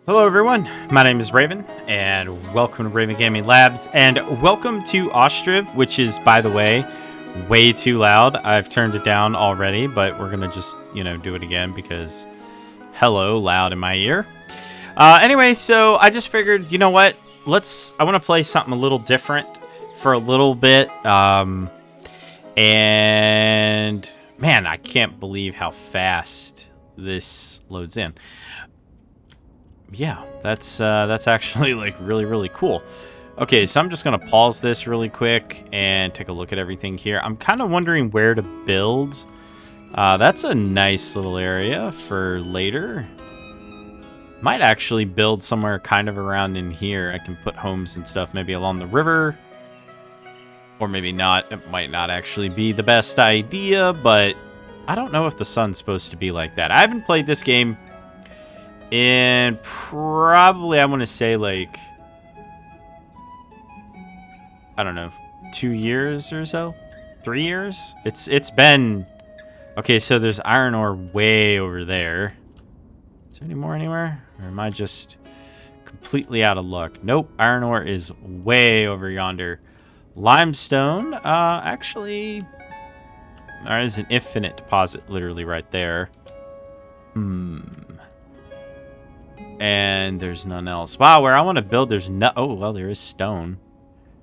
Hello everyone, my name is Raven, and welcome to Raven Gaming Labs, and welcome to Ostriv, which is, by the way too loud. I've turned it down already, but we're gonna just, do it again because, hello, loud in my ear. Anyway, so I just figured, you know what, I want to play something a little different for a little bit, and, man, I can't believe how fast this loads in. Yeah, that's actually like really cool. Okay, so I'm just gonna pause this really quick and take a look at everything here. I'm kind of wondering where to build. That's a nice little area for later. Might actually build somewhere kind of around in here. I can put homes and stuff maybe along the river, or maybe not. It might not actually be the best idea, but I don't know if the sun's supposed to be like that. I haven't played this game in probably, I want to say, like, I don't know, 2 years or so? 3 years? It's been... Okay, so there's iron ore way over there. Is there any more anywhere? Or am I just completely out of luck? Nope, iron ore is way over yonder. Limestone, actually... There's an infinite deposit literally right there. And there's none else. Wow, where I want to build, there's no... Oh, well, there is stone.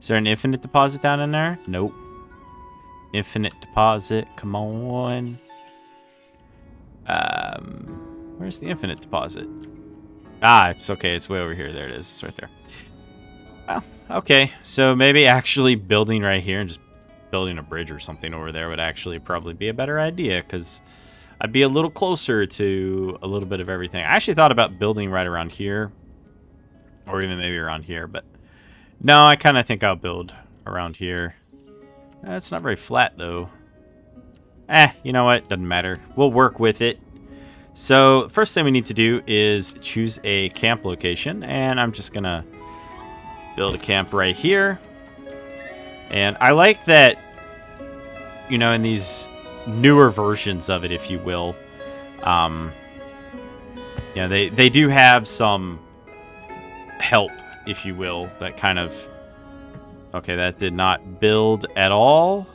Is there an infinite deposit down in there? Nope. Infinite deposit. Come on. Where's the infinite deposit? Ah, it's okay. It's way over here. There it is. It's right there. Well, okay. So maybe actually building right here and just building a bridge or something over there would actually probably be a better idea, because I'd be a little closer to a little bit of everything. I actually thought about building right around here, or even maybe around here, but no, I kind of think I'll build around here. It's not very flat, though. You know what? Doesn't matter. We'll work with it. So, first thing we need to do is choose a camp location, and I'm just going to build a camp right here. And I like that, in these newer versions of it, if you will, they do have some help, if you will, that kind of... Okay, that did not build at all.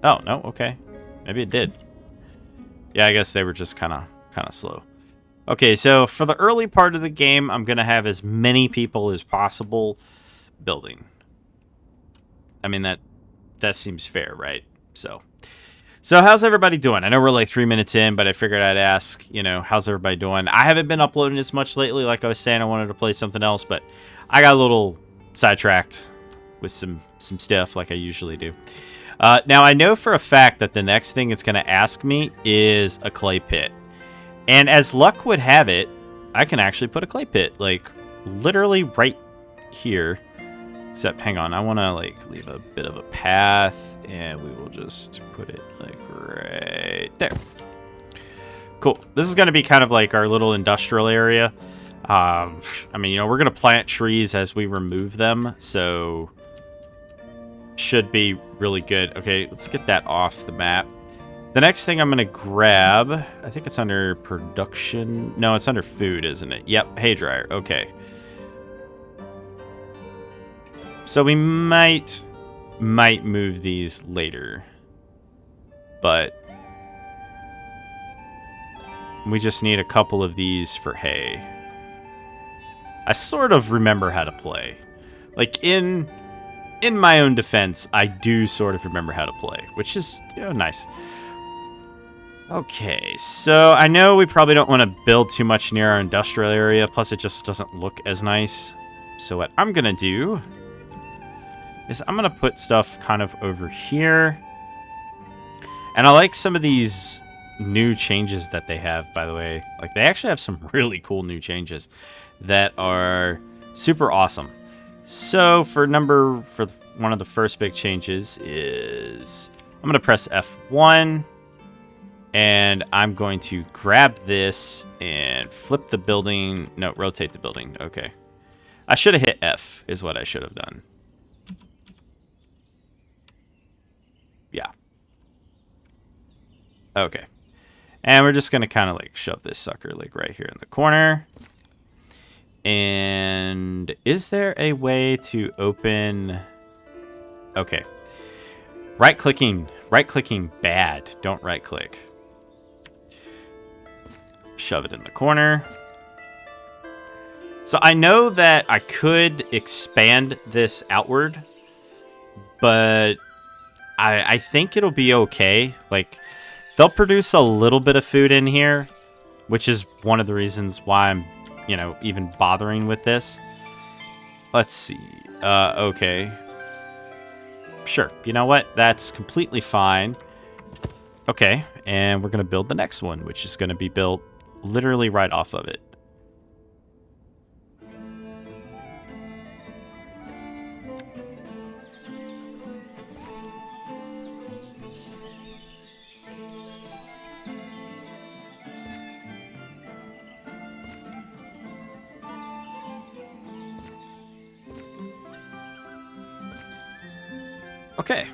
Oh, no, okay. Maybe it did. Yeah, I guess they were just kind of slow. Okay, so for the early part of the game, I'm going to have as many people as possible building. I mean, that seems fair, right? So how's everybody doing? I know we're like 3 minutes in, but I figured I'd ask, how's everybody doing? I haven't been uploading as much lately. Like I was saying, I wanted to play something else, but I got a little sidetracked with some stuff like I usually do. Now, I know for a fact that the next thing it's going to ask me is a clay pit. And as luck would have it, I can actually put a clay pit, like, literally right here. Except, hang on, I want to, like, leave a bit of a path, and we will just put it, like, right there. Cool. This is going to be kind of like our little industrial area. I mean, we're going to plant trees as we remove them, so should be really good. Okay, let's get that off the map. The next thing I'm going to grab, I think it's under production. No, it's under food, isn't it? Yep, hay dryer. Okay. So we might move these later, but we just need a couple of these for hay. I sort of remember how to play. Like, in my own defense, I do sort of remember how to play, which is, nice. Okay, so I know we probably don't want to build too much near our industrial area, plus it just doesn't look as nice. So what I'm going to do is I'm going to put stuff kind of over here. And I like some of these new changes that they have, by the way. Like, they actually have some really cool new changes that are super awesome. So for one of the first big changes is I'm going to press F1, and I'm going to grab this and flip the building. No, rotate the building. Okay. I should have hit F is what I should have done. Yeah. Okay. And we're just going to kind of like shove this sucker like right here in the corner. And is there a way to open... Okay. Right-clicking bad. Don't right-click. Shove it in the corner. So I know that I could expand this outward, but I think it'll be okay. Like, they'll produce a little bit of food in here, which is one of the reasons why I'm, you know, even bothering with this. Let's see. Okay. Sure. You know what? That's completely fine. Okay. And we're going to build the next one, which is going to be built literally right off of it. Okay,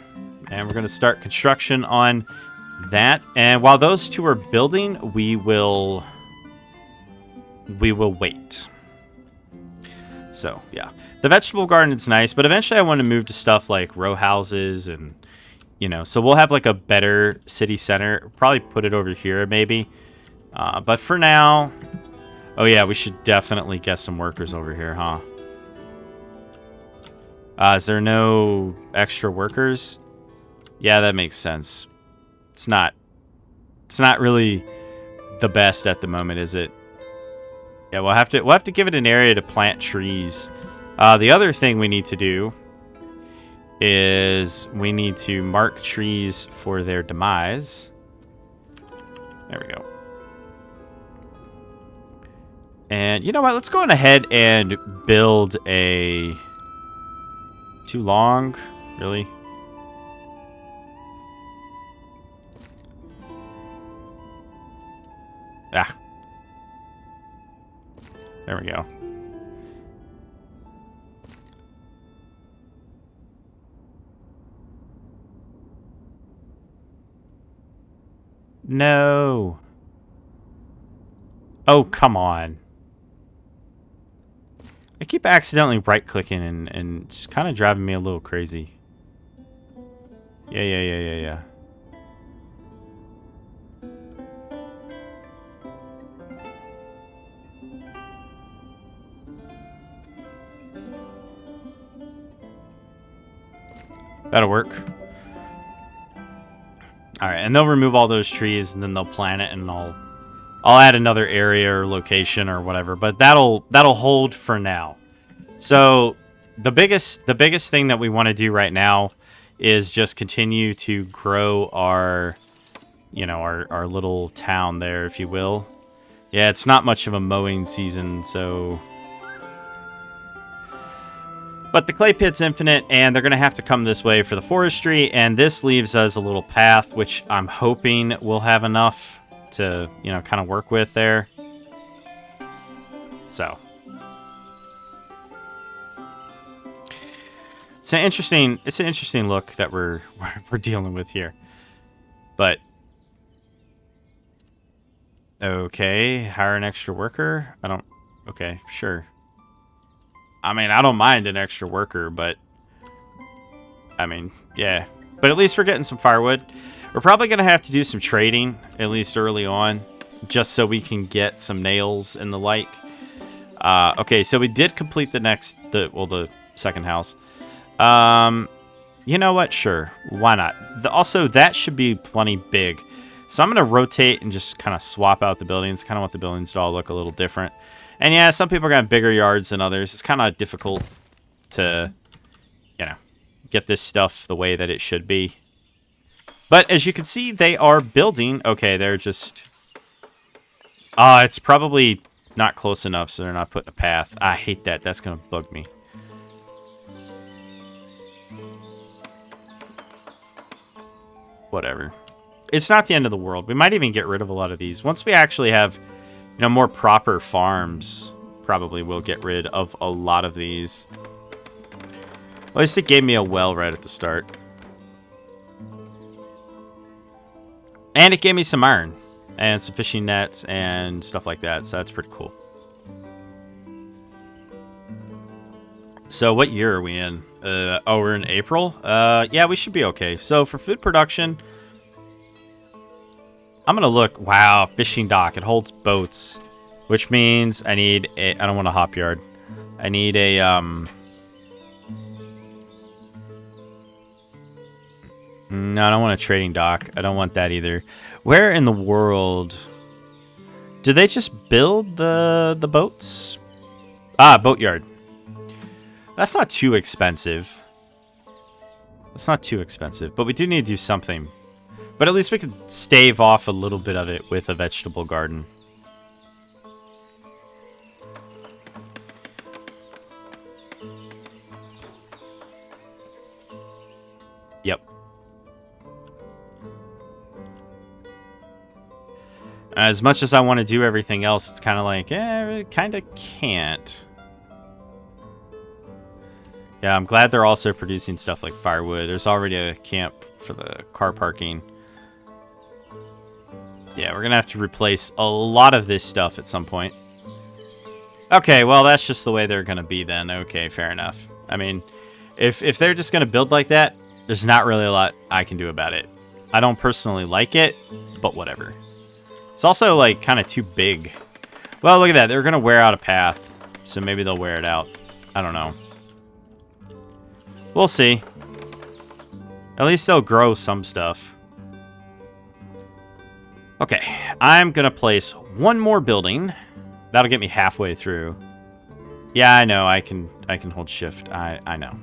and we're going to start construction on that. And while those two are building, we will wait. So, yeah. The vegetable garden is nice, but eventually I want to move to stuff like row houses and, you know, so we'll have like a better city center. Probably put it over here, maybe. But for now... Oh, yeah, we should definitely get some workers over here, huh? Is there no extra workers? Yeah, that makes sense. It's not really the best at the moment, is it? Yeah, we'll have to give it an area to plant trees. The other thing we need to do is we need to mark trees for their demise. There we go. And you know what? Let's go on ahead and build a... Too long? Really? Ah. There we go. No. Oh, come on. I keep accidentally right-clicking and it's kind of driving me a little crazy. Yeah. That'll work. Alright, and they'll remove all those trees and then they'll plant it and I'll add another area or location or whatever, but that'll hold for now. So the biggest thing that we want to do right now is just continue to grow our, you know, our little town there, if you will. Yeah, it's not much of a mowing season, so... But the clay pit's infinite, and they're going to have to come this way for the forestry, and this leaves us a little path, which I'm hoping we'll have enough to, you know, kind of work with there. So it's an interesting look that we're dealing with here. But okay, hire an extra worker. Okay, sure. I mean, I don't mind an extra worker, but I mean, yeah. But at least we're getting some firewood. We're probably going to have to do some trading, at least early on, just so we can get some nails and the like. Okay, so we did complete the second house. You know what? Sure. Why not? Also, that should be plenty big. So I'm going to rotate and just kind of swap out the buildings. Kind of want the buildings to all look a little different. And yeah, some people are going to have bigger yards than others. It's kind of difficult to, you know, get this stuff the way that it should be. But as you can see, they are building. Okay, they're just... it's probably not close enough, so they're not putting a path. I hate that. That's going to bug me. Whatever. It's not the end of the world. We might even get rid of a lot of these. Once we actually have, you know, more proper farms, probably we'll get rid of a lot of these. At least it gave me a well right at the start. And it gave me some iron. and some fishing nets and stuff like that. So that's pretty cool. So what year are we in? Oh, we're in April? Yeah, we should be okay. So for food production, I'm going to look. Wow, fishing dock. It holds boats, which means I need a... I don't want a hop yard. I need a... No, I don't want a trading dock. I don't want that either. Where in the world... Do they just build the boats? Ah, boatyard. That's not too expensive. That's not too expensive, but we do need to do something. But at least we could stave off a little bit of it with a vegetable garden. Yep. As much as I want to do everything else, it's kind of like, I kind of can't. Yeah, I'm glad they're also producing stuff like firewood. There's already a camp for the car parking. Yeah, we're going to have to replace a lot of this stuff at some point. Okay, well, that's just the way they're going to be then. Okay, fair enough. I mean, if they're just going to build like that, there's not really a lot I can do about it. I don't personally like it, but whatever. It's also, like, kind of too big. Well, look at that. They're going to wear out a path, so maybe they'll wear it out. I don't know. We'll see. At least they'll grow some stuff. Okay, I'm going to place one more building. That'll get me halfway through. Yeah, I know. I can hold shift. I know.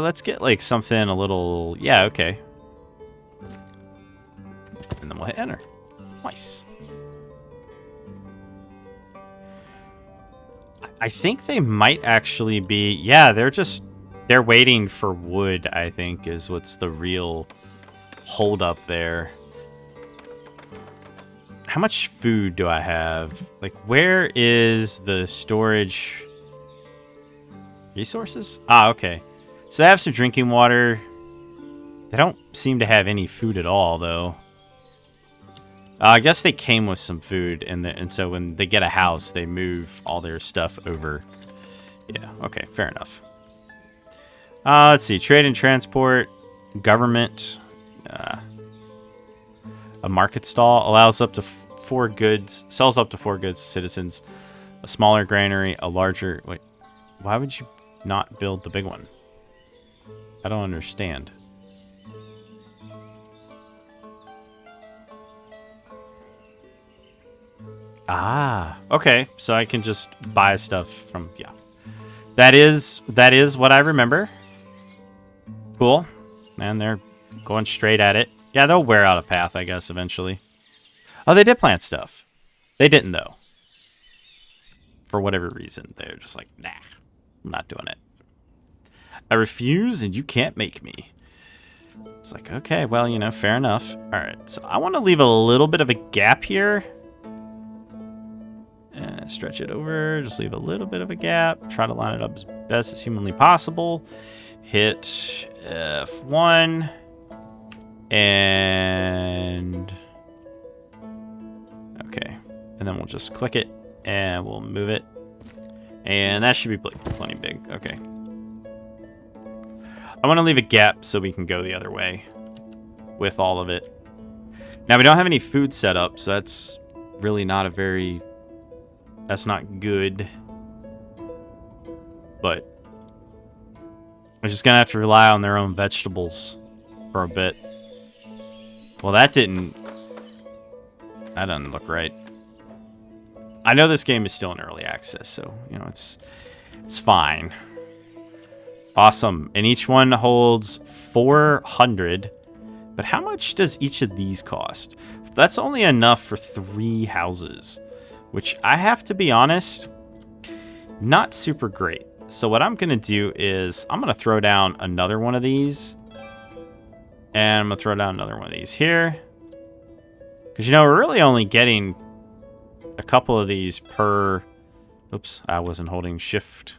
Let's get like something a little... Yeah, okay. And then we'll hit enter. Nice. I think they might actually be... Yeah, they're waiting for wood, I think, is what's the real hold up there. How much food do I have? Like, where is the storage resources? Ah, okay. So they have some drinking water. They don't seem to have any food at all, though. I guess they came with some food, and so when they get a house, they move all their stuff over. Yeah, okay, fair enough. Let's see. Trade and transport. Government. A market stall allows up to 4 goods. Sells up to 4 goods to citizens. A smaller granary. A larger... Wait. Why would you not build the big one? I don't understand. Ah. Okay. So I can just buy stuff from... Yeah. That is what I remember. Cool. And they're going straight at it. Yeah, they'll wear out a path, I guess, eventually. Oh, they did plant stuff. They didn't, though. For whatever reason. They're just like, nah, I'm not doing it. I refuse, and you can't make me. It's like, okay, well, you know, fair enough. All right, so I want to leave a little bit of a gap here. Stretch it over. Just leave a little bit of a gap. Try to line it up as best as humanly possible. Hit F1. And... Okay. And then we'll just click it. And we'll move it. And that should be plenty big. Okay. I want to leave a gap so we can go the other way with all of it. Now, we don't have any food set up, so that's really not a very... That's not good. But I'm just going to have to rely on their own vegetables for a bit. Well, that doesn't look right. I know this game is still in early access, so, you know, it's fine. Awesome. And each one holds 400. But how much does each of these cost? That's only enough for 3 houses, which I have to be honest, not super great. So what I'm going to do is I'm going to throw down another one of these. And I'm going to throw down another one of these here. Because, you know, we're really only getting a couple of these per... Oops, I wasn't holding shift.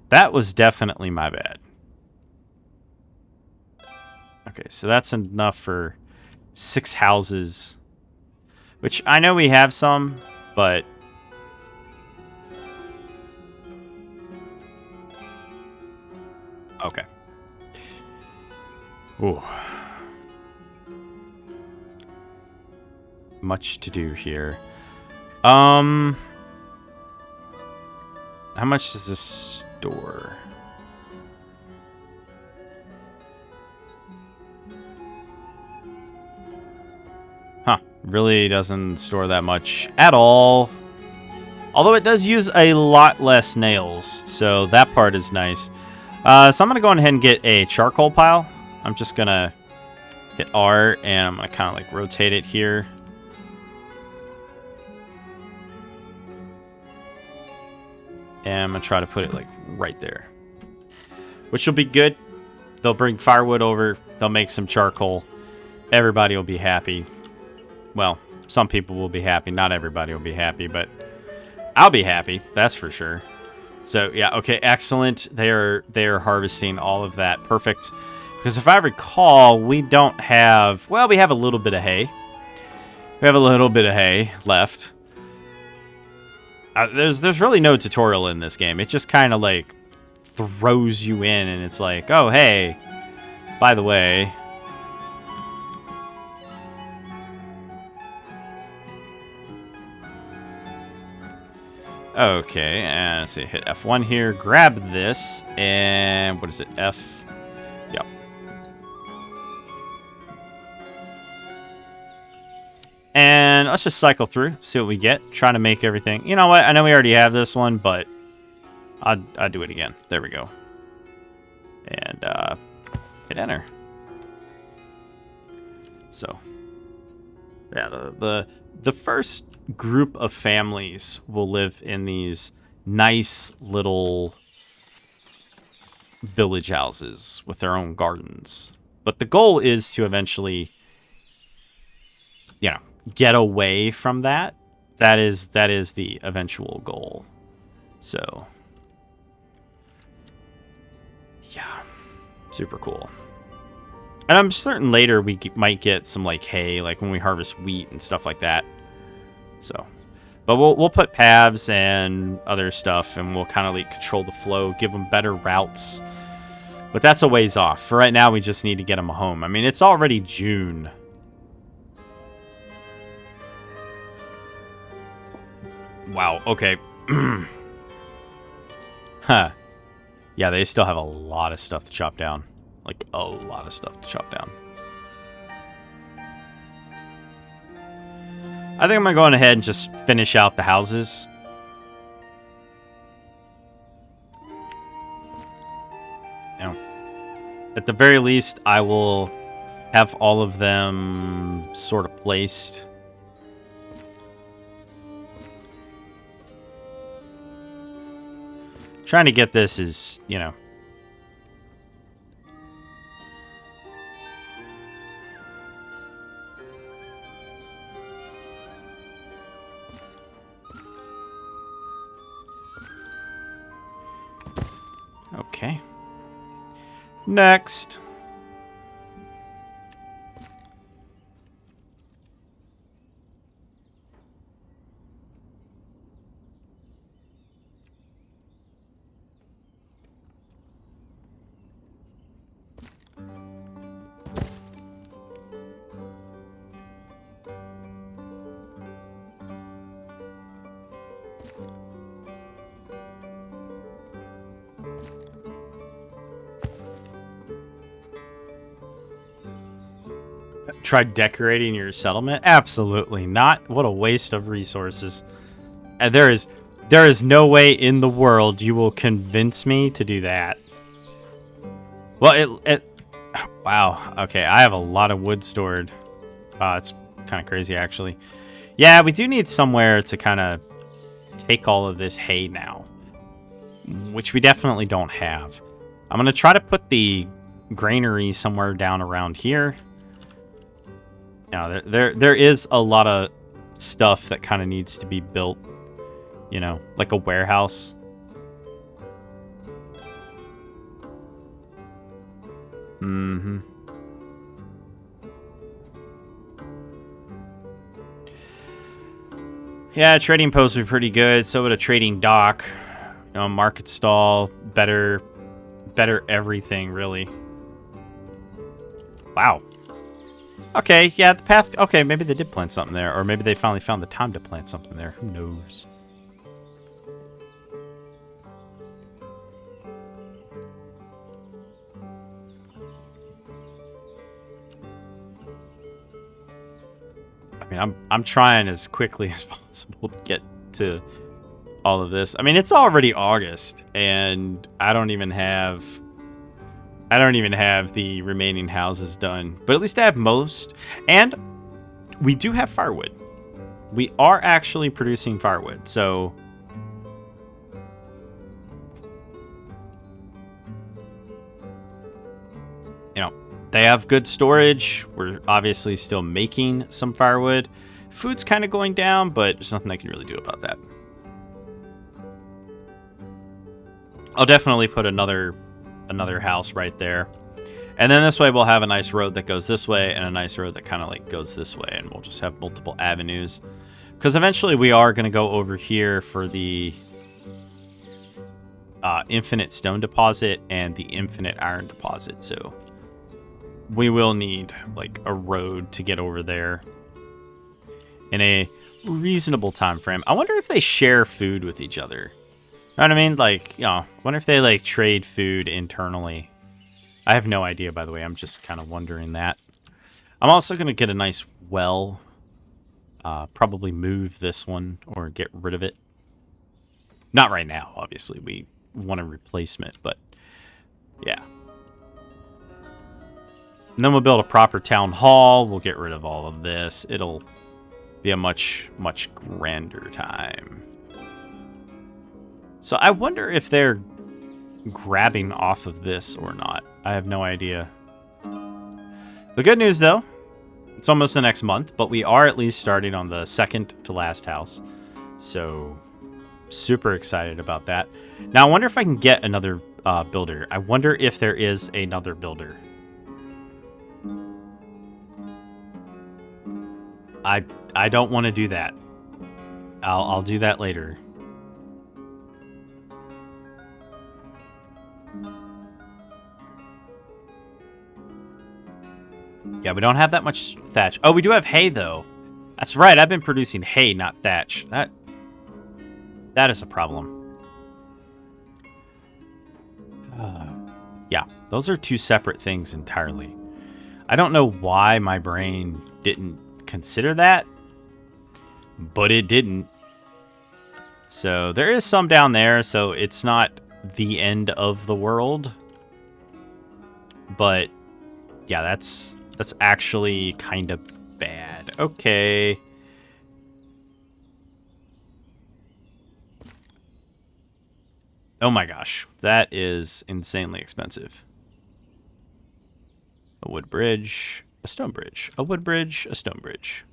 That was definitely my bad. Okay, so that's enough for 6 houses. Which I know we have some, but... Okay. Ooh. Much to do here. How much does this store? Huh. Really doesn't store that much at all. Although it does use a lot less nails, so that part is nice. So I'm going to go ahead and get a charcoal pile. I'm just going to hit R, and I'm going to kind of like rotate it here. And I'm going to try to put it like right there. Which will be good. They'll bring firewood over. They'll make some charcoal. Everybody will be happy. Well, some people will be happy. Not everybody will be happy, but I'll be happy. That's for sure. So, yeah, okay, excellent. They are harvesting all of that. Perfect. Because if I recall, we don't have... Well, we have a little bit of hay. We have a little bit of hay left. There's really no tutorial in this game. It just kind of, like, throws you in, and it's like, oh, hey, by the way... Okay, and let's see, hit F1 here, grab this, and what is it, F? Yep. And let's just cycle through, see what we get, trying to make everything. You know what, I know we already have this one, but I'll do it again. There we go. And hit enter. So, yeah, the first group of families will live in these nice little village houses with their own gardens. But the goal is to eventually, you know, get away from that. That is the eventual goal. So, yeah, super cool. And I'm certain later we might get some like hay, like when we harvest wheat and stuff like that. So, but we'll put paths and other stuff, and we'll kind of like control the flow, give them better routes. But that's a ways off. For right now, we just need to get them home. I mean, it's already June. Wow. Okay. Huh. Yeah, they still have a lot of stuff to chop down. Like a lot of stuff to chop down. I think I'm going to go on ahead and just finish out the houses. Now, at the very least, I will have all of them sort of placed. Trying to get this is, you know... Okay. Next. Try decorating your settlement? Absolutely not. What a waste of resources. And there is no way in the world you will convince me to do that. Well, wow. Okay, I have a lot of wood stored. It's kind of crazy, actually. Yeah, we do need somewhere to kind of take all of this hay now, which we definitely don't have. I'm going to try to put the granary somewhere down around here. Now, there is a lot of stuff that kind of needs to be built, you know, like a warehouse. Mm-hmm. Yeah, trading post would be pretty good. So would a trading dock. You know, market stall. Better everything, really. Wow. Okay, yeah, the path... Okay, maybe they did plant something there. Or maybe they finally found the time to plant something there. Who knows? I mean, I'm trying as quickly as possible to get to all of this. I mean, it's already August, and I don't even have the remaining houses done. But at least I have most. And we do have firewood. We are actually producing firewood, so... You know, they have good storage. We're obviously still making some firewood. Food's kind of going down, but there's nothing I can really do about that. I'll definitely put another house right there. And then this way we'll have a nice road that goes this way and a nice road that kind of like goes this way, and we'll just have multiple avenues. Because eventually we are going to go over here for the infinite stone deposit and the infinite iron deposit, so we will need like a road to get over there in a reasonable time frame. I wonder if they share food with each other. You know what I mean? Like, you know, I wonder if they like trade food internally. I have no idea, by the way. I'm just kind of wondering that. I'm also going to get a nice well. Probably move this one or get rid of it. Not right now, obviously. We want a replacement, but yeah. And then we'll build a proper town hall. We'll get rid of all of this. It'll be a much, much grander time. So I wonder if they're grabbing off of this or not. I have no idea. The good news, though, it's almost the next month, but we are at least starting on the second to last house. So super excited about that. Now I wonder if I can get another builder. I wonder if there is another builder. I don't want to do that. I'll do that later. Yeah, we don't have that much thatch. Oh, we do have hay, though. That's right. I've been producing hay, not thatch. That is a problem. Yeah, those are two separate things entirely. I don't know why my brain didn't consider that, but it didn't. So there is some down there, so it's not the end of the world. But yeah, that's actually kind of bad. Okay. Oh my gosh, that is insanely expensive. A wood bridge, a stone bridge, a wood bridge, a stone bridge.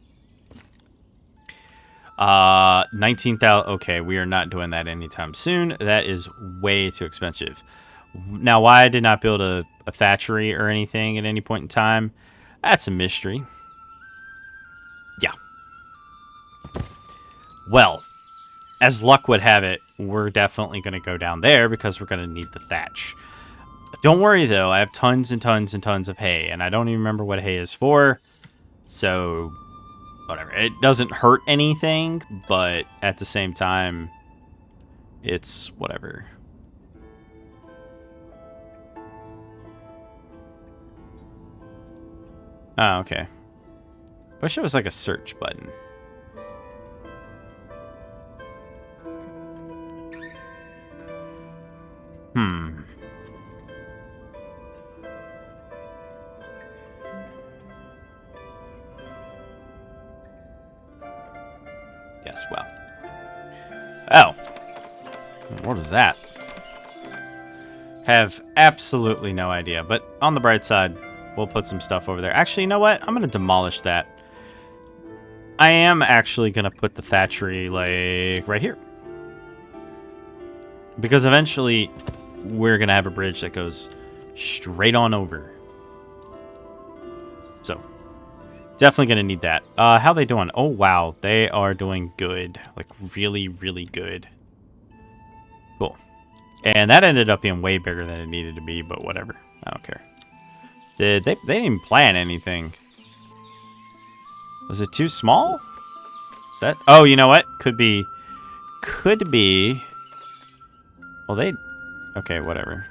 19,000. Okay, we are not doing that anytime soon. That is way too expensive. Now, why I did not build a thatchery or anything at any point in time, that's a mystery. Yeah. Well, as luck would have it, we're definitely going to go down there because we're going to need the thatch. Don't worry, though. I have tons and tons and tons of hay, and I don't even remember what hay is for. So, whatever. It doesn't hurt anything, but at the same time, it's whatever. Oh, okay. I wish it was like a search button. Yes, well. Oh. What is that? Have absolutely no idea, but on the bright side, we'll put some stuff over there. Actually, you know what? I'm going to demolish that. I am actually going to put the thatchery, like, right here. Because eventually, we're going to have a bridge that goes straight on over. So, Definitely going to need that. How they doing? Oh, wow. They are doing good. Like, really, really good. Cool. And that ended up being way bigger than it needed to be, but whatever. I don't care. They didn't even plan anything. Was it too small? Is that... Oh, you know what? Could be... Could be... Well, they... Okay, whatever.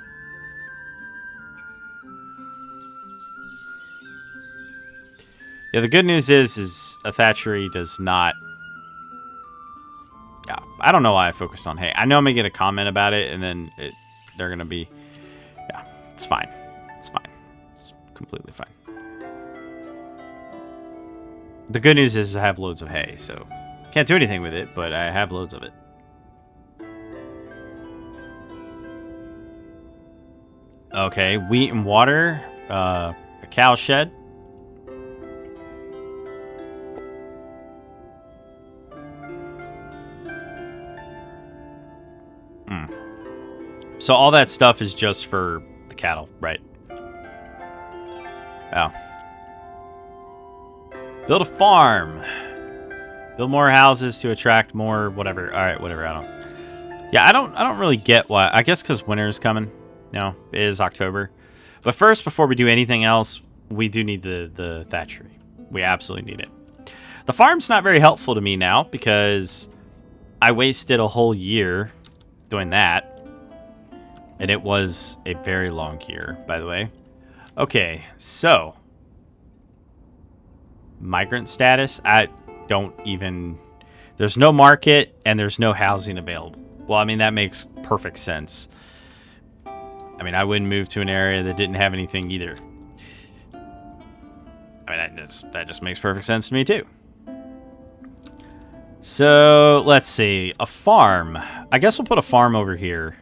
Yeah, the good news is a thatchery does not... Yeah, I don't know why I focused on hay. I know I'm going to get a comment about it, and then they're going to be... Yeah, it's fine. It's fine. It's completely fine. The good news is I have loads of hay, so... Can't do anything with it, but I have loads of it. Okay, wheat and water. A cow shed. So all that stuff is just for the cattle, right? Oh. Build a farm. Build more houses to attract more whatever. All right, whatever. I don't. Yeah, I don't really get why. I guess because winter is coming. No, it is October. But first, before we do anything else, we do need the thatchery. We absolutely need it. The farm's not very helpful to me now because I wasted a whole year doing that. And it was a very long year, by the way. Okay, so. Migrant status. I don't even... There's no market and there's no housing available. Well, I mean, that makes perfect sense. I mean, I wouldn't move to an area that didn't have anything either. I mean, that just makes perfect sense to me, too. So, let's see. A farm. I guess we'll put a farm over here.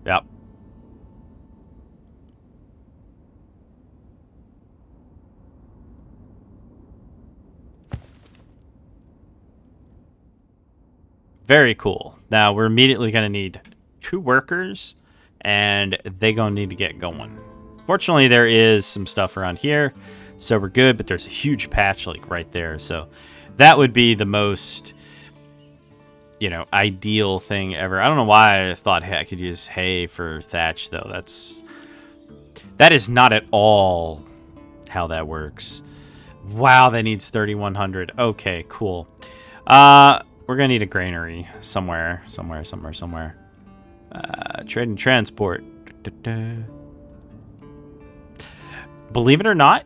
Yep. Very cool. Now, we're immediately going to need 2 workers, and they're going to need to get going. Fortunately, there is some stuff around here, so we're good, but there's a huge patch, like, right there. So, that would be the most... you know, ideal thing ever. I don't know why I thought I could use hay for thatch, though. That is not at all how that works. Wow, that needs 3,100. Okay, cool. We're gonna need a granary somewhere. Trade and transport. Believe it or not,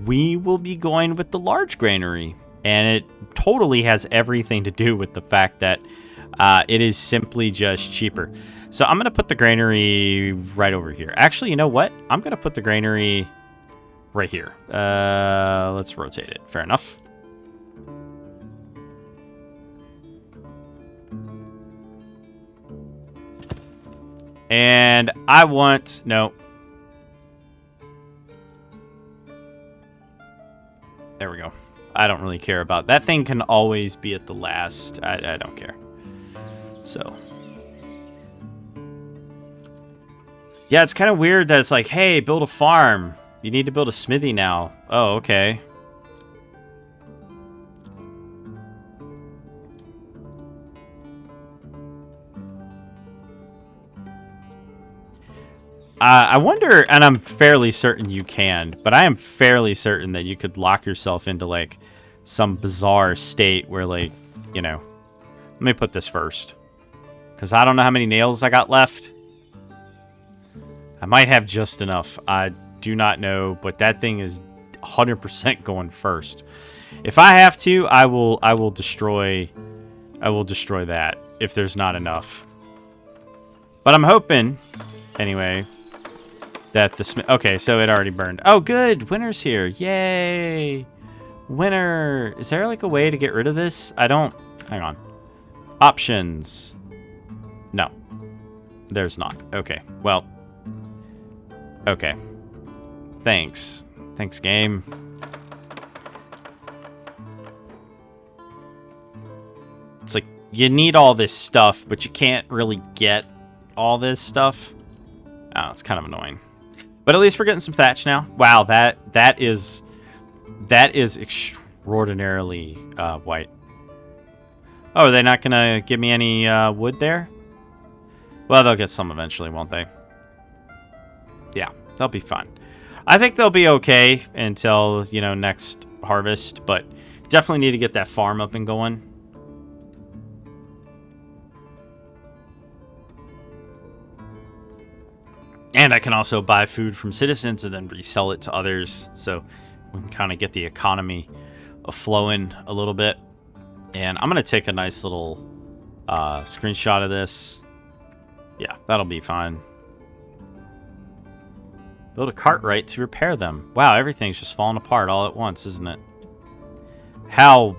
we will be going with the large granary. And it totally has everything to do with the fact that it is simply just cheaper. So I'm going to put the granary right over here. Actually, you know what? I'm going to put the granary right here. Let's rotate it. Fair enough. And I want... No. There we go. I don't really care about that. Thing can always be at the last. I don't care. So. Yeah, it's kind of weird that it's like, hey, build a farm. You need to build a smithy now. Oh, okay. I wonder, and I'm fairly certain you can, but I am fairly certain that you could lock yourself into, like, some bizarre state where, like, you know... Let me put this first. Because I don't know how many nails I got left. I might have just enough. I do not know, but that thing is 100% going first. If I have to, I will destroy that if there's not enough. But I'm hoping, anyway... that the okay, so it already burned. Oh, good. Winter's here. Yay. Winter. Is there like a way to get rid of this? I don't. Hang on. Options. No. There's not. Okay. Well. Okay. Thanks. Thanks, game. It's like you need all this stuff, but you can't really get all this stuff. Oh, it's kind of annoying. But at least we're getting some thatch now. Wow, that is That is extraordinarily white. Oh, are they not going to give me any wood there? Well, they'll get some eventually, won't they? Yeah, they'll be fine. I think they'll be okay until, you know, next harvest, but definitely need to get that farm up and going. And I can also buy food from citizens and then resell it to others, so we can kind of get the economy flowing a little bit. And I'm going to take a nice little screenshot of this. Yeah, that'll be fine. Build a cart right to repair them. Wow, everything's just falling apart all at once, isn't it? How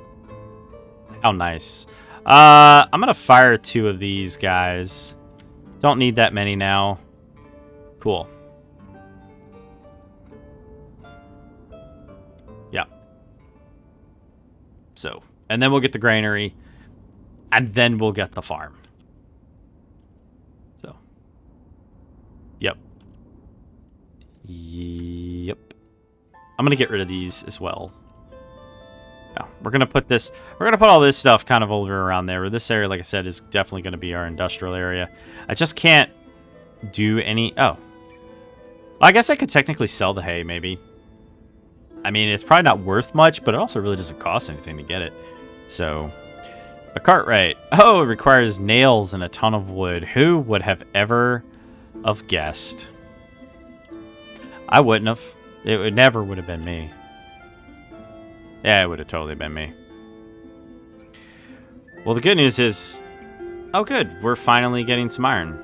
nice. I'm going to fire 2 of these guys. Don't need that many now. Cool. Yeah. So, and then we'll get the granary, and then we'll get the farm. So, yep. Yep. I'm gonna get rid of these as well. Yeah, we're gonna put all this stuff kind of over around there. This area, like I said, is definitely gonna be our industrial area. I just can't do any. Oh, I guess I could technically sell the hay, maybe. I mean, it's probably not worth much, but it also really doesn't cost anything to get it. So, a cartwright. Oh, it requires nails and a ton of wood. Who would have ever have guessed? I wouldn't have. It never would have been me. Yeah, it would have totally been me. Well, the good news is... Oh, good. We're finally getting some iron.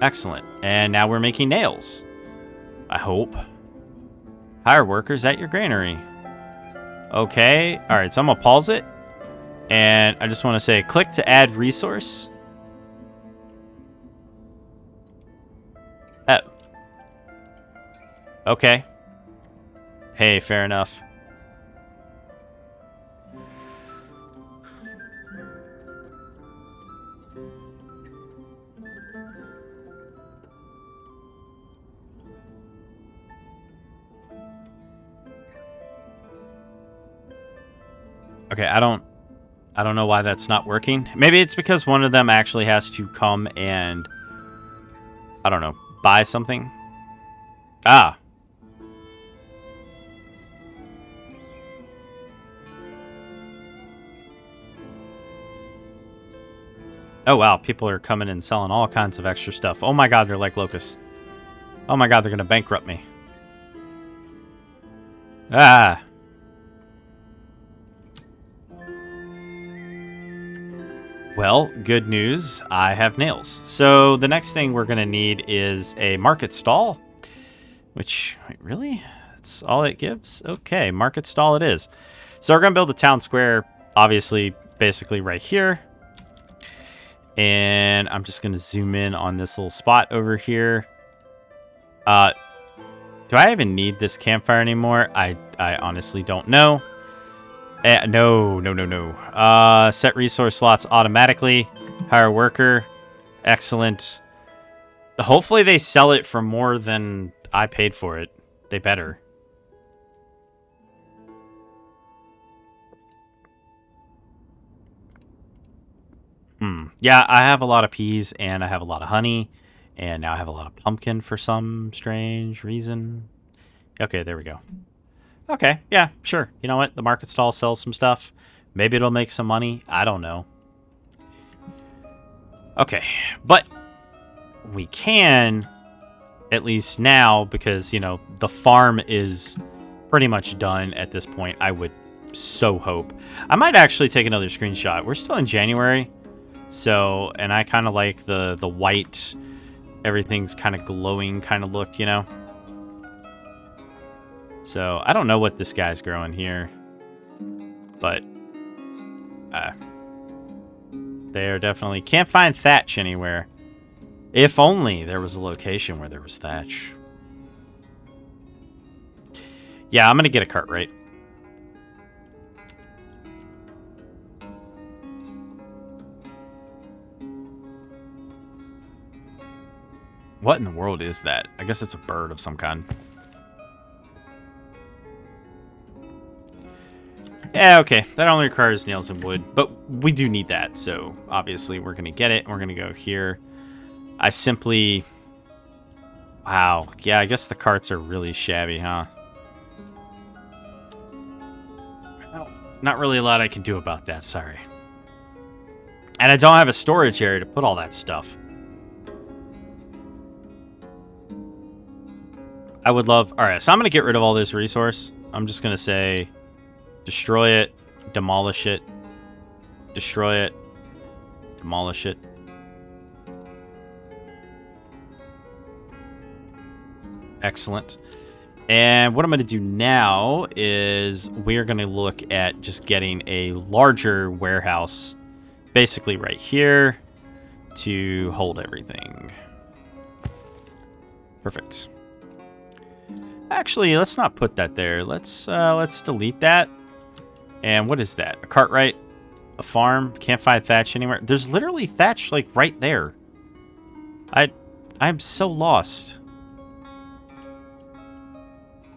Excellent. And now we're making nails. I hope. Hire workers at your granary. Okay. All right, so I'm going to pause it. And I just want to say, click to add resource. Oh. Okay. Hey, fair enough. Okay, I don't know why that's not working. Maybe it's because one of them actually has to come and, I don't know, buy something. Ah. Oh, wow. People are coming and selling all kinds of extra stuff. Oh, my God. They're like locusts. Oh, my God. They're going to bankrupt me. Ah. Well, good news. I have nails. So the next thing we're going to need is a market stall. Which, wait, really? That's all it gives? Okay, market stall it is. So we're going to build a town square, obviously, basically right here. And I'm just going to zoom in on this little spot over here. Do I even need this campfire anymore? I honestly don't know. No. Set resource slots automatically. Hire worker. Excellent. Hopefully they sell it for more than I paid for it. They better. Yeah, I have a lot of peas and I have a lot of honey. And now I have a lot of pumpkin for some strange reason. Okay, there we go. Okay, yeah, sure. You know what? The market stall sells some stuff. Maybe it'll make some money. I don't know. Okay, but we can, at least now, because, you know, the farm is pretty much done at this point. I would so hope. I might actually take another screenshot. We're still in January. So, and I kind of like the white, everything's kind of glowing kind of look, you know? So, I don't know what this guy's growing here. But, they're definitely... Can't find thatch anywhere. If only there was a location where there was thatch. Yeah, I'm going to get a cart right. What in the world is that? I guess it's a bird of some kind. Yeah, okay. That only requires nails and wood, but we do need that, so obviously we're going to get it. We're going to go here. I simply... Wow. Yeah, I guess the carts are really shabby, huh? Well, not really a lot I can do about that, sorry. And I don't have a storage area to put all that stuff. I would love... Alright, so I'm going to get rid of all this resource. I'm just going to say... Destroy it. Demolish it. Destroy it. Demolish it. Excellent. And what I'm going to do now is we're going to look at just getting a larger warehouse basically right here to hold everything. Perfect. Actually, let's not put that there. Let's delete that. And what is that? A Cartwright? A farm? Can't find thatch anywhere. There's literally thatch like right there. I'm so lost.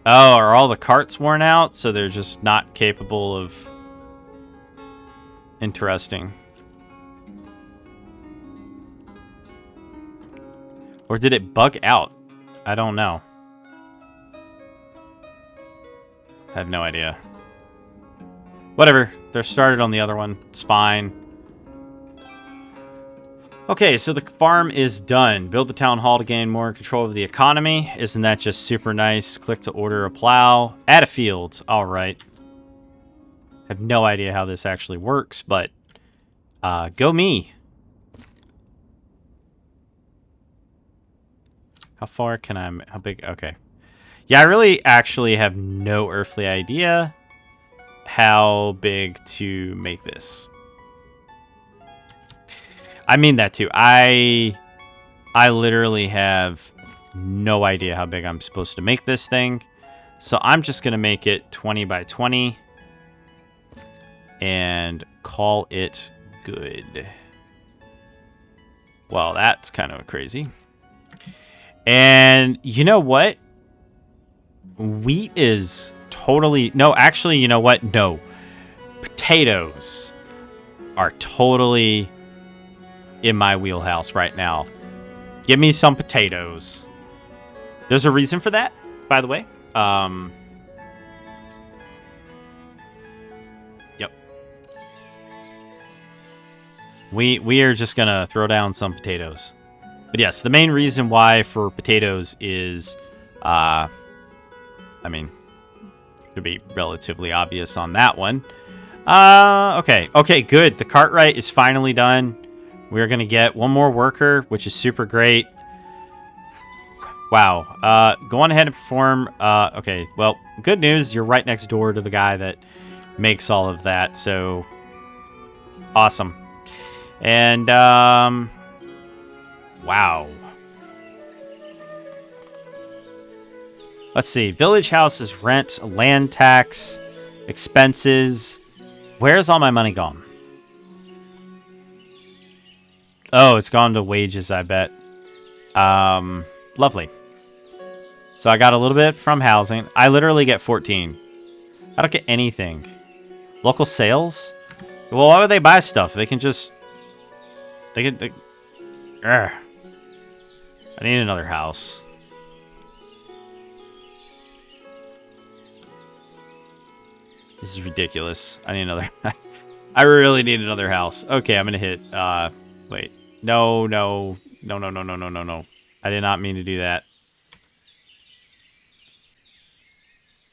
Oh, are all the carts worn out? So they're just not capable of... Interesting. Or did it bug out? I don't know. I have no idea. Whatever. They're started on the other one. It's fine. Okay, so the farm is done. Build the town hall to gain more control of the economy. Isn't that just super nice? Click to order a plow. Add a field. All right. I have no idea how this actually works, but go me. How far can I... How big... Okay. Yeah, I really actually have no earthly idea how big to make this. I mean that too. I literally have no idea how big I'm supposed to make this thing. So I'm just going to make it 20 by 20 and call it good. Well, that's kind of crazy. And you know what? Wheat is totally... No, actually, you know what? No. Potatoes are totally in my wheelhouse right now. Give me some potatoes. There's a reason for that, by the way. Yep. We are just gonna throw down some potatoes. But yes, the main reason why for potatoes is, I mean, should be relatively obvious on that one. Okay. Okay, good. The Cartwright is finally done. We're going to get one more worker, which is super great. Wow. Go on ahead and perform. Okay, well, good news. You're right next door to the guy that makes all of that, so awesome. And, wow. Let's see. Village houses, rent, land tax, expenses. Where's all my money gone? Oh, it's gone to wages, I bet. Lovely. So I got a little bit from housing. I literally get 14. I don't get anything. Local sales? Well, why would they buy stuff? They can just... I need another house. This is ridiculous. I need another... I really need another house. Okay, I'm gonna hit... wait. No. I did not mean to do that.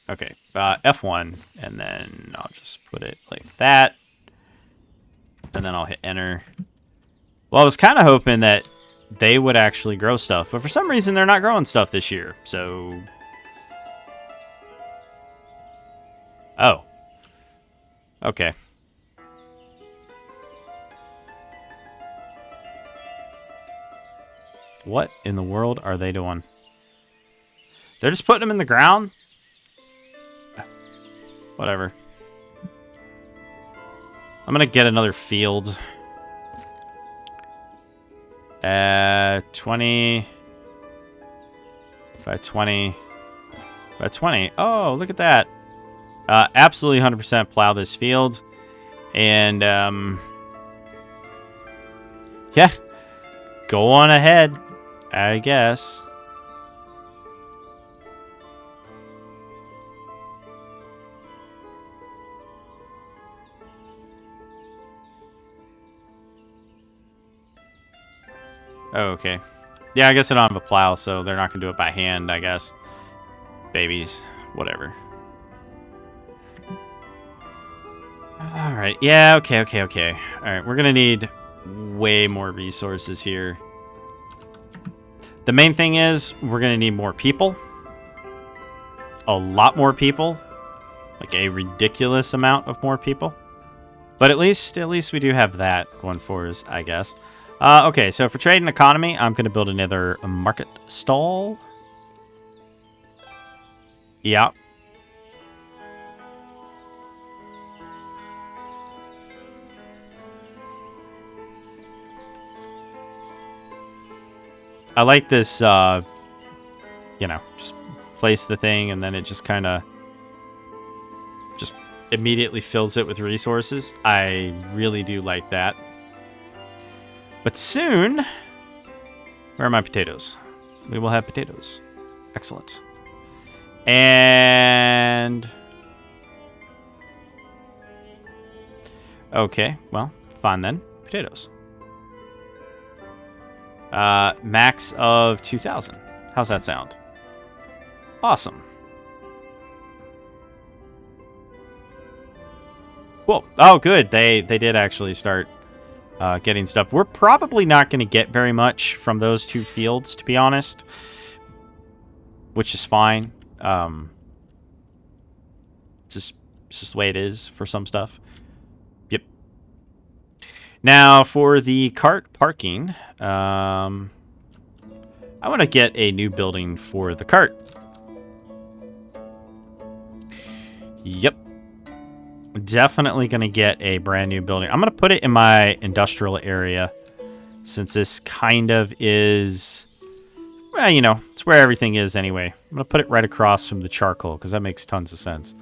Okay, F1, and then I'll just put it like that. And then I'll hit enter. Well, I was kind of hoping that they would actually grow stuff, but for some reason they're not growing stuff this year, so... Oh. Okay. What in the world are they doing? They're just putting them in the ground? Whatever. I'm gonna get another field. 20 by 20 by 20. Oh, look at that. Absolutely 100% plow this field. And, yeah. Go on ahead, I guess. Oh, okay. Yeah, I guess I don't have a plow, so they're not going to do it by hand, I guess. Babies. Whatever. Alright. Yeah, okay. Alright, we're going to need way more resources here. The main thing is, we're going to need more people. A lot more people. Like a ridiculous amount of more people. But at least we do have that going for us, I guess. Okay, so for trade and economy, I'm going to build another market stall. Yeah. I like this, you know, just place the thing and then it just kind of just immediately fills it with resources. I really do like that. But soon, where are my potatoes? We will have potatoes. Excellent. And okay, well, fine then. Potatoes. Max of 2,000. How's that sound? Awesome. Cool. Oh, good. They did actually start getting stuff. We're probably not going to get very much from those two fields, to be honest, which is fine. It's just the way it is for some stuff. Yep. Now, for the cart parking, I want to get a new building for the cart. Yep. Definitely going to get a brand new building. I'm going to put it in my industrial area since this kind of is, well, you know, it's where everything is anyway. I'm going to put it right across from the charcoal because that makes tons of sense.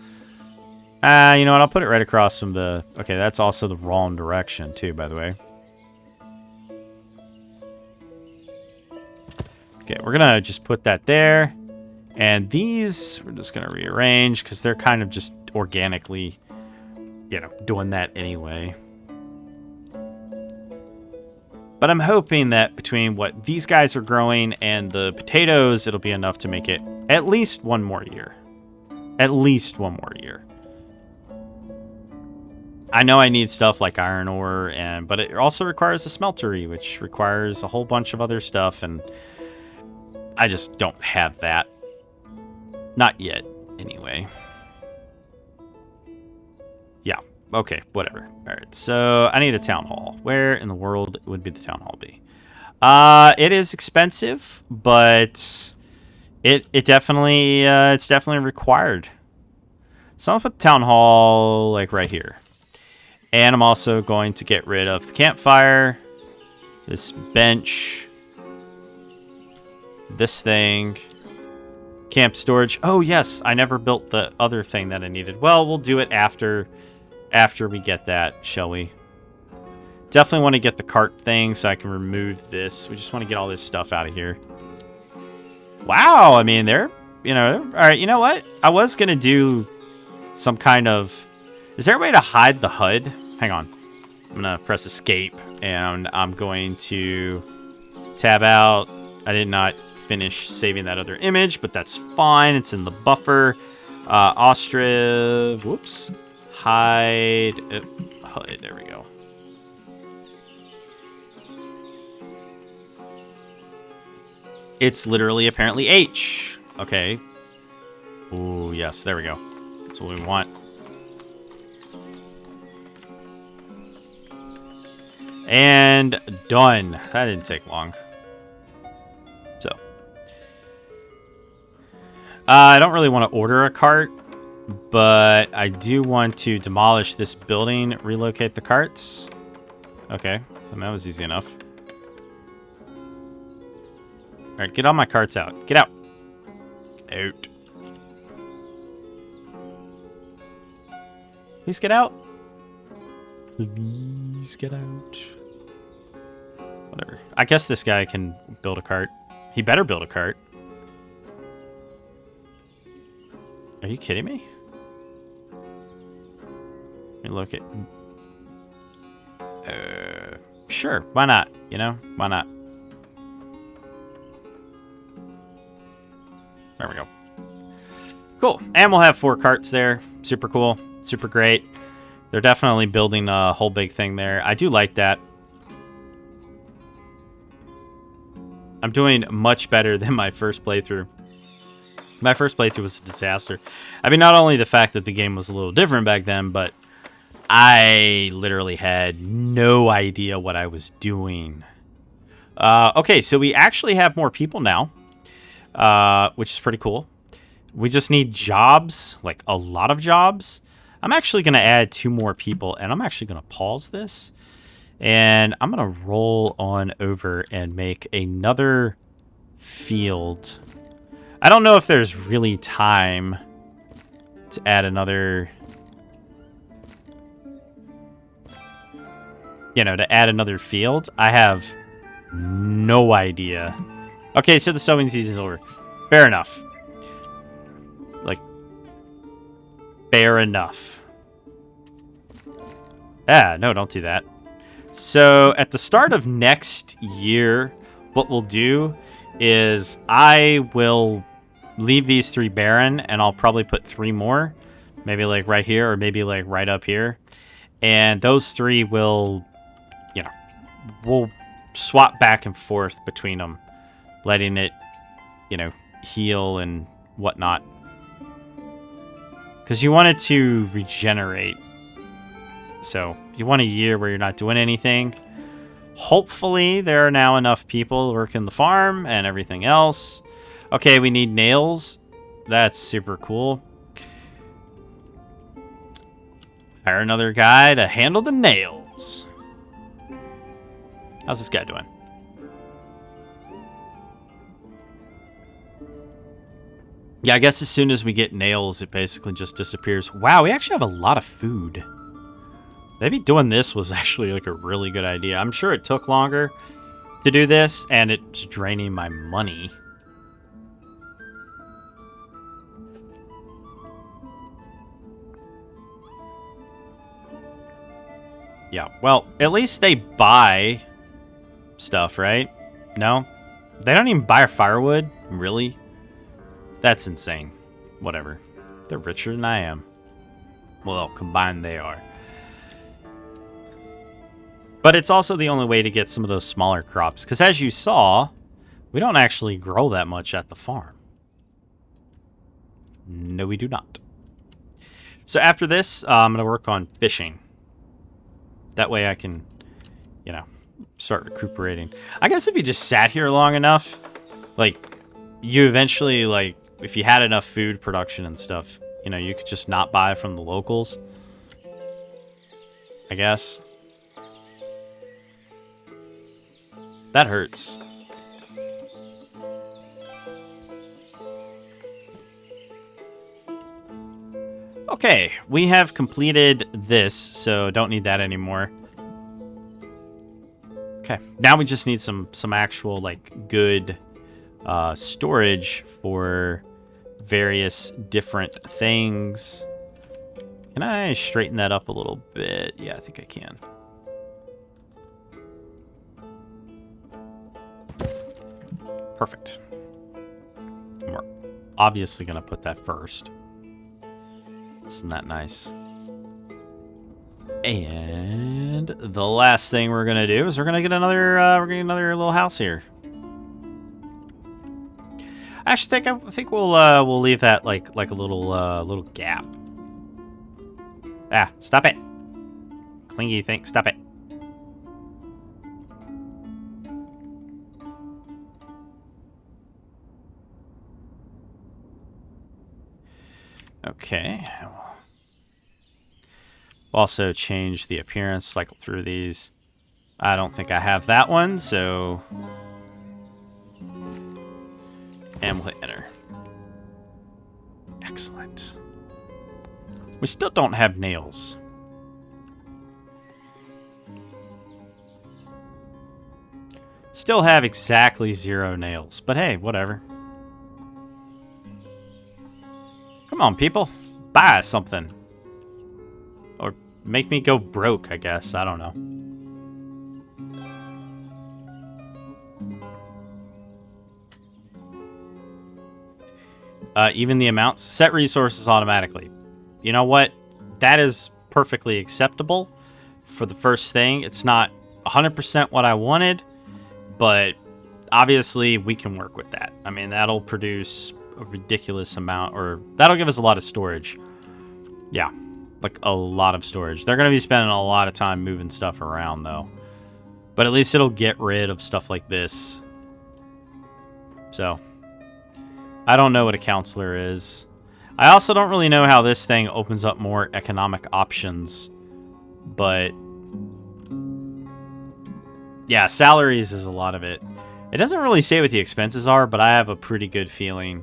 You know what? I'll put it right across from the, okay, that's also the wrong direction too, by the way. Okay, we're going to just put that there. And these, we're just going to rearrange because they're kind of just organically, you know, doing that anyway. But I'm hoping that between what these guys are growing and the potatoes, it'll be enough to make it at least one more year. At least one more year. I know I need stuff like iron ore, but it also requires a smeltery, which requires a whole bunch of other stuff, and I just don't have that. Not yet, anyway. Yeah, okay, whatever. Alright, so I need a town hall. Where in the world would the town hall be? It is expensive, but it's definitely required. So I'm gonna put the town hall like right here. And I'm also going to get rid of the campfire, this bench, this thing, camp storage. Oh yes, I never built the other thing that I needed. Well, we'll do it after we get that, shall we? Definitely want to get the cart thing so I can remove this. We just want to get all this stuff out of here. Wow, I mean, they're, you know, all right, you know what? I was going to do some kind of, is there a way to hide the HUD? Hang on. I'm going to press escape and I'm going to tab out. I did not finish saving that other image, but that's fine. It's in the buffer. Ostriv, whoops. Hide HUD. There we go. It's literally apparently H. Okay. Ooh, yes, there we go. That's what we want. And done. That didn't take long. So. I don't really want to order a cart, but I do want to demolish this building, relocate the carts. Okay, and that was easy enough. Alright, get all my carts out. Get out. Get out. Please get out. Please get out. Whatever. I guess this guy can build a cart. He better build a cart. Are you kidding me? Let me look at... sure, why not? You know, why not? There we go. Cool. And we'll have 4 carts there. Super cool. Super great. They're definitely building a whole big thing there. I do like that. I'm doing much better than my first playthrough. My first playthrough was a disaster. I mean, not only the fact that the game was a little different back then, but I literally had no idea what I was doing. Okay, so we actually have more people now, which is pretty cool. We just need jobs, like a lot of jobs. I'm actually going to add 2 more people, and I'm actually going to pause this. And I'm going to roll on over and make another field. I don't know if there's really time to add another... to add another field. I have no idea. Okay, so the sowing season's over. Fair enough. Like, fair enough. Ah, no, don't do that. So, at the start of next year, what we'll do is I will leave these 3 barren, and I'll probably put 3 more. Maybe, like, right here, or maybe, like, right up here. And those 3 will... we'll swap back and forth between them, letting it, heal and whatnot. Because you want it to regenerate. So, you want a year where you're not doing anything. Hopefully, there are now enough people working the farm and everything else. Okay, we need nails. That's super cool. Hire another guy to handle the nails. How's this guy doing? Yeah, I guess as soon as we get nails, it basically just disappears. Wow, we actually have a lot of food. Maybe doing this was actually like a really good idea. I'm sure it took longer to do this, and it's draining my money. Yeah, well, at least they buy stuff, right? No? They don't even buy firewood? Really? That's insane. Whatever. They're richer than I am. Well, combined they are. But it's also the only way to get some of those smaller crops. Because as you saw, we don't actually grow that much at the farm. No, we do not. So after this, I'm going to work on fishing. That way I can, start recuperating. I guess if you just sat here long enough, like, you eventually, like, if you had enough food production and stuff, you could just not buy from the locals. I guess. That hurts. Okay, we have completed this, so don't need that anymore. Okay, now we just need some actual, like, good storage for various different things. Can I straighten that up a little bit? Yeah, I think I can. Perfect. And we're obviously going to put that first. Isn't that nice? And the last thing we're going to do is we're going to get another little house here. I actually think we'll leave that like a little gap. Ah, stop it. Clingy thing, stop it. Okay. We'll also change the appearance, cycle through these. I don't think I have that one, so... And we'll hit enter. Excellent. We still don't have nails. Still have exactly 0 nails. But hey, whatever. Come on, people. Buy something. Or make me go broke, I guess. I don't know. Even the amounts. Set resources automatically. You know what? That is perfectly acceptable for the first thing. It's not 100% what I wanted, but obviously we can work with that. I mean, that'll produce a ridiculous amount, or that'll give us a lot of storage. Yeah, like a lot of storage. They're going to be spending a lot of time moving stuff around, though. But at least it'll get rid of stuff like this. So, I don't know what a counselor is. I also don't really know how this thing opens up more economic options. But yeah, salaries is a lot of it. It doesn't really say what the expenses are, but I have a pretty good feeling.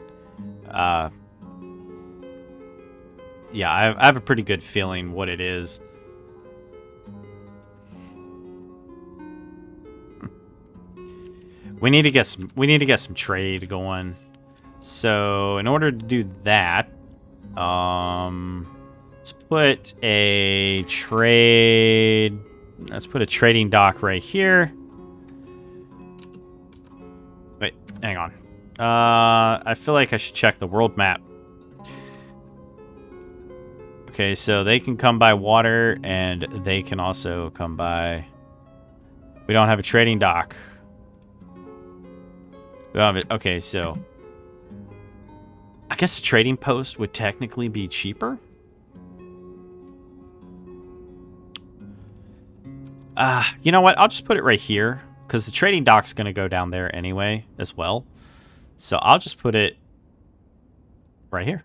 Yeah, I have a pretty good feeling what it is. We need to get some trade going. So in order to do that, let's put a trade. Let's put a trading dock right here. Wait, hang on. I feel like I should check the world map. Okay, so they can come by water, and they can also come by... We don't have a trading dock. We don't have it. Okay, so... I guess a trading post would technically be cheaper. You know what? I'll just put it right here, because the trading dock's going to go down there anyway as well. So I'll just put it right here.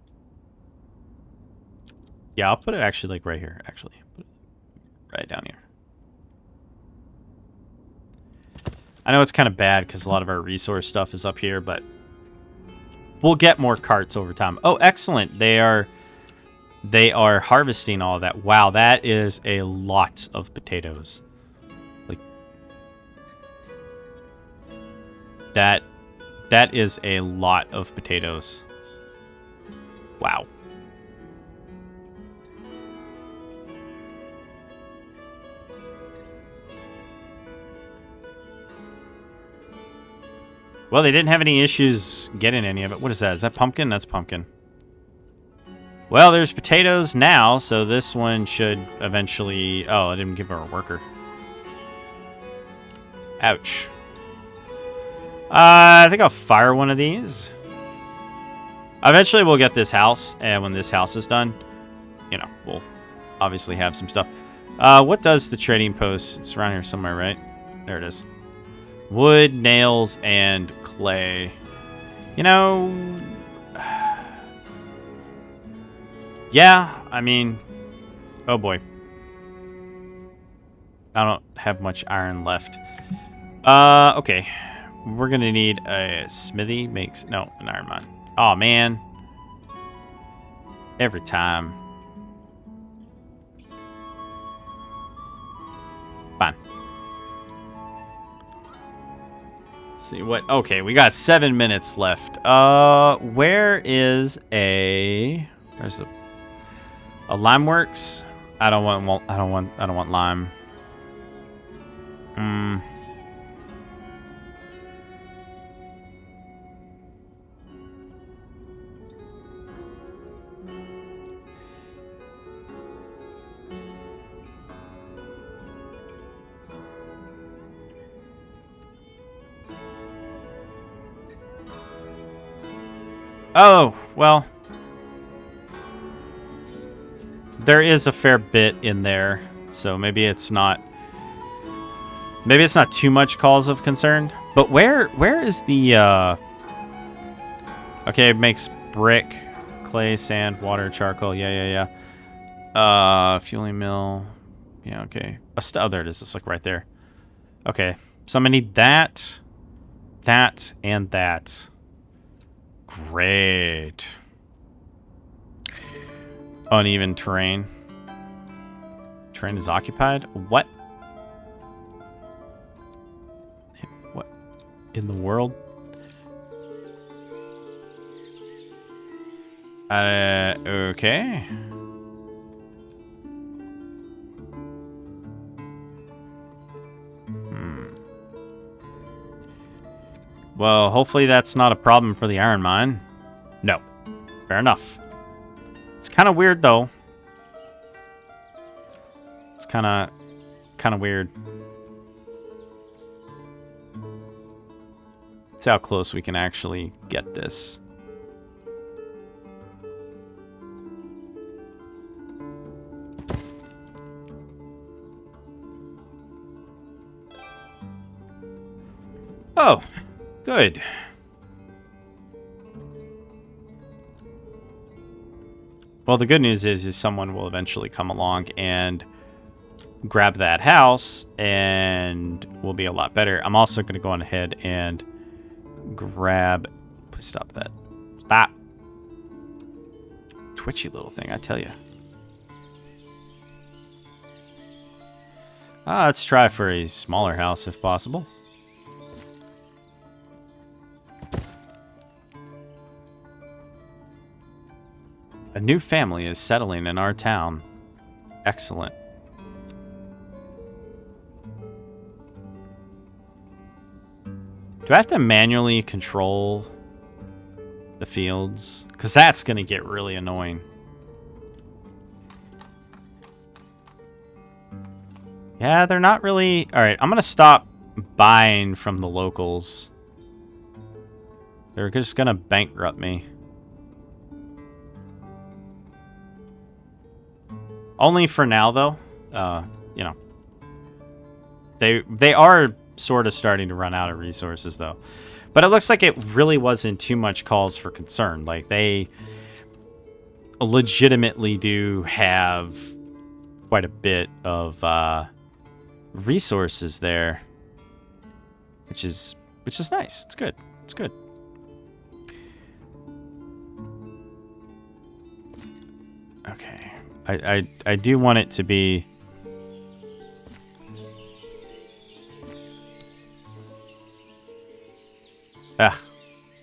Yeah, I'll put it actually like right here, actually. Put it right down here. I know it's kind of bad because a lot of our resource stuff is up here, but we'll get more carts over time. Oh, excellent. They are harvesting all of that. Wow, that is a lot of potatoes. Like that is a lot of potatoes. Wow. Well, they didn't have any issues getting any of it. What is that? Is that pumpkin? That's pumpkin. Well, there's potatoes now, so this one should eventually... Oh, I didn't give her a worker. Ouch. I think I'll fire one of these. Eventually, we'll get this house, and when this house is done, you know, we'll obviously have some stuff. What does the trading post? It's around here somewhere, right? There it is. Wood, nails, and clay. You know... Yeah, I mean... Oh boy. I don't have much iron left. Okay. We're gonna need a smithy. No, an iron mine. Oh man. Every time. Fine. See what? Okay, we got 7 minutes left. Where is a? Where's a Limeworks? I don't want lime. Oh, well. There is a fair bit in there, so maybe it's not too much cause of concern. But where is the okay, it makes brick, clay, sand, water, charcoal. Yeah. Fueling mill. Yeah, okay. Oh, there it is. It's like right there. Okay. So I'm gonna need that, and that. Great. Uneven terrain. Terrain is occupied? What? What in the world? Okay. Well, hopefully that's not a problem for the iron mine. No. Fair enough. It's kind of weird, though. It's kind of weird. Let's see how close we can actually get this. Oh, good. Well, the good news is someone will eventually come along and grab that house, and we'll be a lot better. I'm also going to go on ahead and grab... Please stop that. Stop. Twitchy little thing, I tell you. Let's try for a smaller house if possible. A new family is settling in our town. Excellent. Do I have to manually control the fields? Because that's going to get really annoying. Yeah, they're not really... Alright, I'm going to stop buying from the locals. They're just going to bankrupt me. Only for now, though. You know. They are sort of starting to run out of resources, though. But it looks like it really wasn't too much cause for concern. Like, they legitimately do have quite a bit of resources there. Which is nice. It's good. It's good. Okay. I do want it to be... Ugh.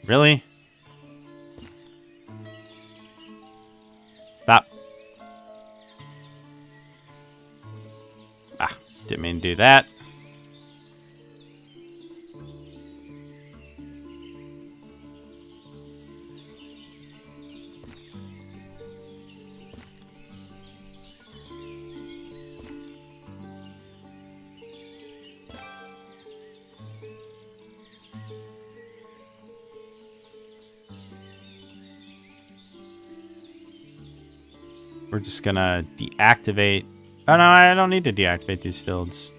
Really? Stop. Didn't mean to do that. We're just gonna deactivate... Oh no, I don't need to deactivate these fields.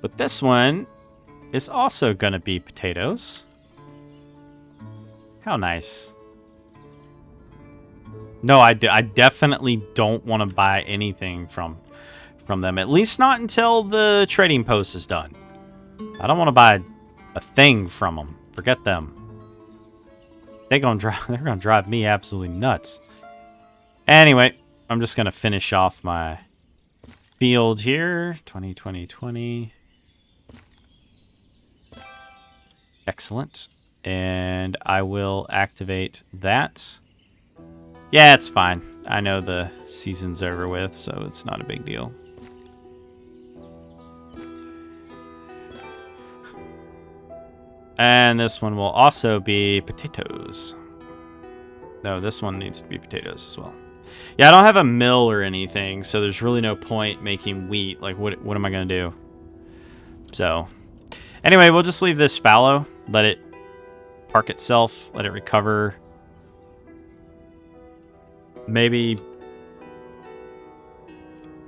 But this one is also gonna be potatoes. How nice. No, I definitely don't want to buy anything from them. At least not until the trading post is done. I don't want to buy a thing from them. Forget them. They're gonna drive me absolutely nuts. Anyway, I'm just gonna finish off my field here. 20. Excellent. And I will activate that. Yeah, it's fine. I know the season's over with, so it's not a big deal. And this one will also be potatoes. No, this one needs to be potatoes as well. Yeah, I don't have a mill or anything, so there's really no point making wheat. Like, what am I going to do? So, anyway, we'll just leave this fallow. Let it park itself. Let it recover. Maybe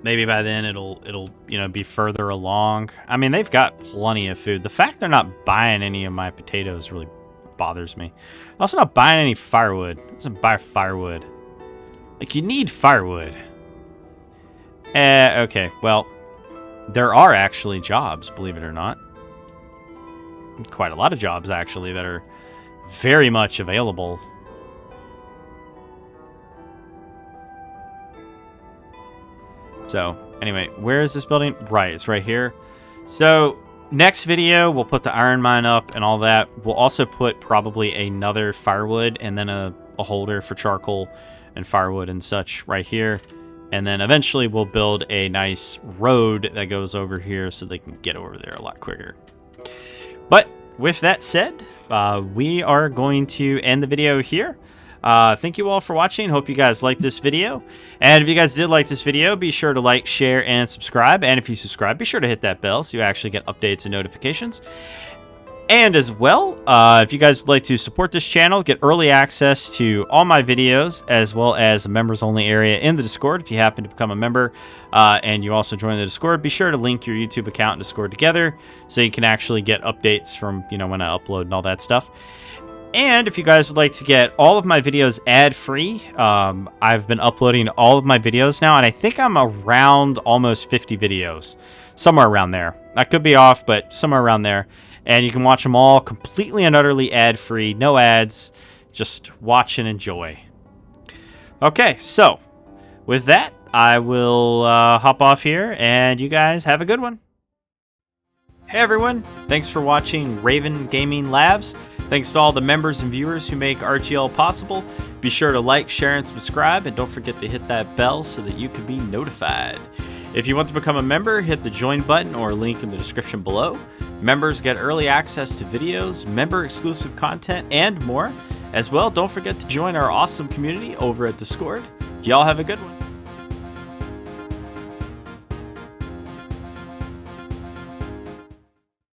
by then it'll be further along. I mean, they've got plenty of food. The fact they're not buying any of my potatoes really bothers me. I'm also not buying any firewood. Doesn't buy firewood. Like, you need firewood. Okay, well, there are actually jobs, believe it or not. Quite a lot of jobs, actually, that are very much available. So anyway, where is this building? Right, it's right here. So next video, we'll put the iron mine up and all that. We'll also put probably another firewood and then a holder for charcoal and firewood and such right here. And then eventually we'll build a nice road that goes over here so they can get over there a lot quicker. But with that said, we are going to end the video here. Thank you all for watching. Hope you guys liked this video. And if you guys did like this video, be sure to like, share, and subscribe. And if you subscribe, be sure to hit that bell so you actually get updates and notifications. And as well, if you guys would like to support this channel, get early access to all my videos, as well as a members-only area in the Discord if you happen to become a member, and you also join the Discord, be sure to link your YouTube account and Discord together so you can actually get updates from, you know, when I upload and all that stuff. And if you guys would like to get all of my videos ad-free, I've been uploading all of my videos now, and I think I'm around almost 50 videos, somewhere around there. I could be off, but somewhere around there. And you can watch them all completely and utterly ad-free, no ads, just watch and enjoy. Okay, so with that, I will hop off here, and you guys have a good one. Hey everyone, thanks for watching Raven Gaming Labs. Thanks to all the members and viewers who make RGL possible. Be sure to like, share, and subscribe, and don't forget to hit that bell so that you can be notified. If you want to become a member, hit the join button or link in the description below. Members get early access to videos, member-exclusive content, and more. As well, don't forget to join our awesome community over at Discord. Y'all have a good one.